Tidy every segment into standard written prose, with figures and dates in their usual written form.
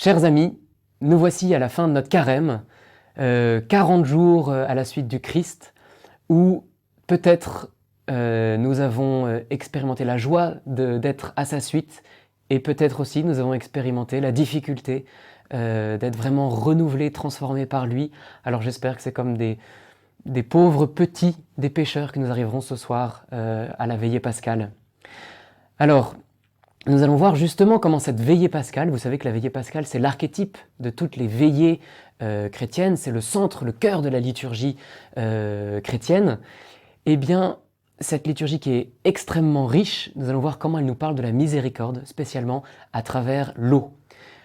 Chers amis, nous voici à la fin de notre carême, 40 jours à la suite du Christ, où peut-être nous avons expérimenté la joie d'être à sa suite, et peut-être aussi nous avons expérimenté la difficulté d'être vraiment renouvelés, transformés par lui. Alors j'espère que c'est comme des pauvres petits, des pécheurs que nous arriverons ce soir à la veillée pascale. Alors, nous allons voir justement comment cette veillée pascale, vous savez que la veillée pascale c'est l'archétype de toutes les veillées chrétiennes, c'est le centre, le cœur de la liturgie chrétienne. Eh bien, cette liturgie qui est extrêmement riche, nous allons voir comment elle nous parle de la miséricorde, spécialement à travers l'eau.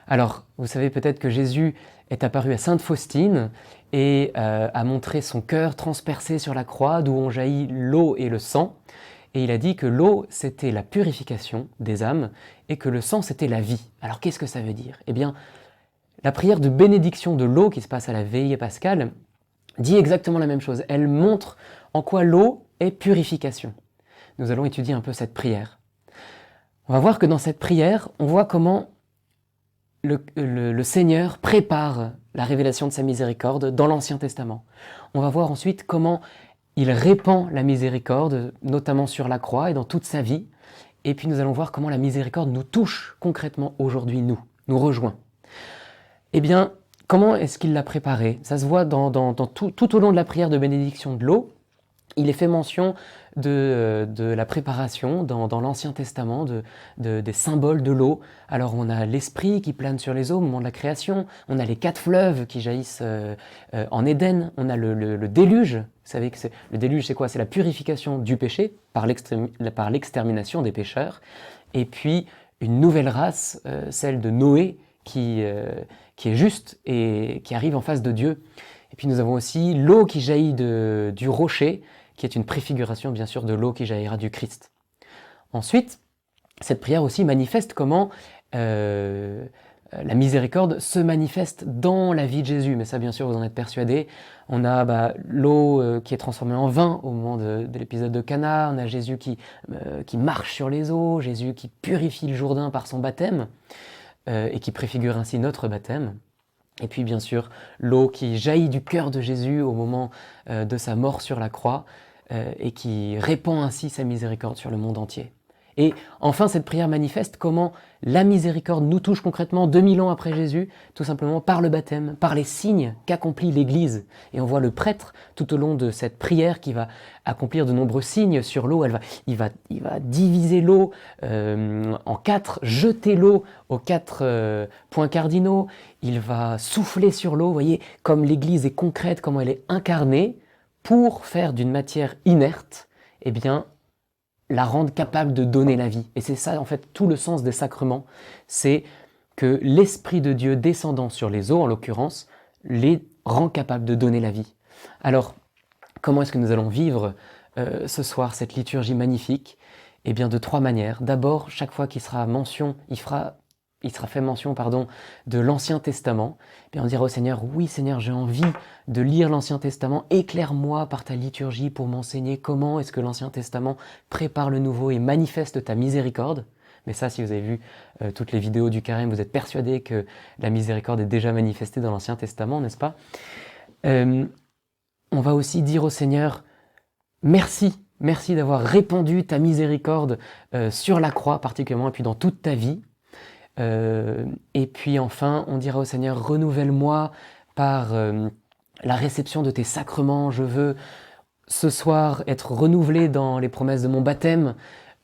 Alors, vous savez peut-être que Jésus est apparu à Sainte Faustine et a montré son cœur transpercé sur la croix, d'où ont jailli l'eau et le sang. Et il a dit que l'eau, c'était la purification des âmes et que le sang, c'était la vie. Alors qu'est-ce que ça veut dire? Eh bien, la prière de bénédiction de l'eau qui se passe à la veillée pascale dit exactement la même chose. Elle montre en quoi l'eau est purification. Nous allons étudier un peu cette prière. On va voir que dans cette prière, on voit comment le Seigneur prépare la révélation de sa miséricorde dans l'Ancien Testament. On va voir ensuite comment il répand la miséricorde, notamment sur la croix et dans toute sa vie. Et puis nous allons voir comment la miséricorde nous touche concrètement aujourd'hui, nous rejoint. Eh bien, comment est-ce qu'il l'a préparé? Ça se voit tout au long de la prière de bénédiction de l'eau. Il est fait mention de la préparation dans l'Ancien Testament, des symboles de l'eau. Alors on a l'Esprit qui plane sur les eaux au moment de la création, on a les 4 fleuves qui jaillissent en Éden, on a le déluge. Vous savez que le déluge c'est quoi? C'est la purification du péché par l'extermination des pécheurs. Et puis une nouvelle race, celle de Noé, qui est juste et qui arrive en face de Dieu. Et puis nous avons aussi l'eau qui jaillit du rocher, qui est une préfiguration bien sûr de l'eau qui jaillira du Christ. Ensuite, cette prière aussi manifeste comment la miséricorde se manifeste dans la vie de Jésus, mais ça bien sûr vous en êtes persuadés. On a l'eau qui est transformée en vin au moment de l'épisode de Cana, on a Jésus qui marche sur les eaux, Jésus qui purifie le Jourdain par son baptême, et qui préfigure ainsi notre baptême. Et puis bien sûr, l'eau qui jaillit du cœur de Jésus au moment de sa mort sur la croix et qui répand ainsi sa miséricorde sur le monde entier. Et enfin, cette prière manifeste comment la miséricorde nous touche concrètement 2000 ans après Jésus, tout simplement par le baptême, par les signes qu'accomplit l'Église. Et on voit le prêtre tout au long de cette prière qui va accomplir de nombreux signes sur l'eau. Il va diviser l'eau en 4, jeter l'eau aux 4 points cardinaux. Il va souffler sur l'eau, vous voyez, comme l'Église est concrète, comment elle est incarnée, pour faire d'une matière inerte, eh bien, la rendre capable de donner la vie. Et c'est ça, en fait, tout le sens des sacrements, c'est que l'Esprit de Dieu descendant sur les eaux, en l'occurrence, les rend capables de donner la vie. Alors, comment est-ce que nous allons vivre ce soir cette liturgie magnifique? Eh bien, de 3 manières. D'abord, chaque fois qu'il sera fait mention de l'Ancien Testament, et on dira au Seigneur, oui Seigneur, j'ai envie de lire l'Ancien Testament, éclaire-moi par ta liturgie pour m'enseigner comment est-ce que l'Ancien Testament prépare le Nouveau et manifeste ta miséricorde. Mais ça, si vous avez vu toutes les vidéos du carême, vous êtes persuadés que la miséricorde est déjà manifestée dans l'Ancien Testament, n'est-ce pas? On va aussi dire au Seigneur, merci d'avoir répandu ta miséricorde sur la croix particulièrement, et puis dans toute ta vie. Et puis enfin, on dira au Seigneur, renouvelle-moi par la réception de tes sacrements. Je veux ce soir être renouvelé dans les promesses de mon baptême.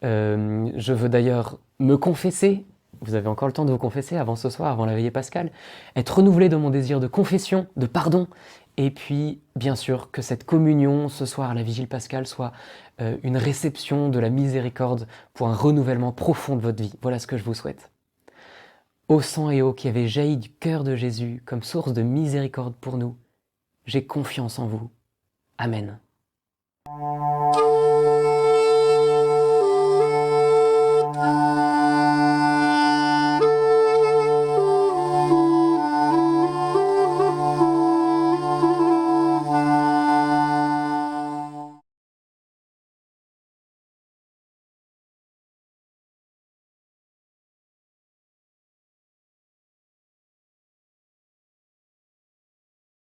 Je veux d'ailleurs me confesser. Vous avez encore le temps de vous confesser avant ce soir, avant la veillée pascale. Être renouvelé dans mon désir de confession, de pardon. Et puis, bien sûr, que cette communion ce soir à la vigile pascale soit une réception de la miséricorde pour un renouvellement profond de votre vie. Voilà ce que je vous souhaite. Ô sang et eau qui avez jailli du cœur de Jésus comme source de miséricorde pour nous, j'ai confiance en vous. Amen.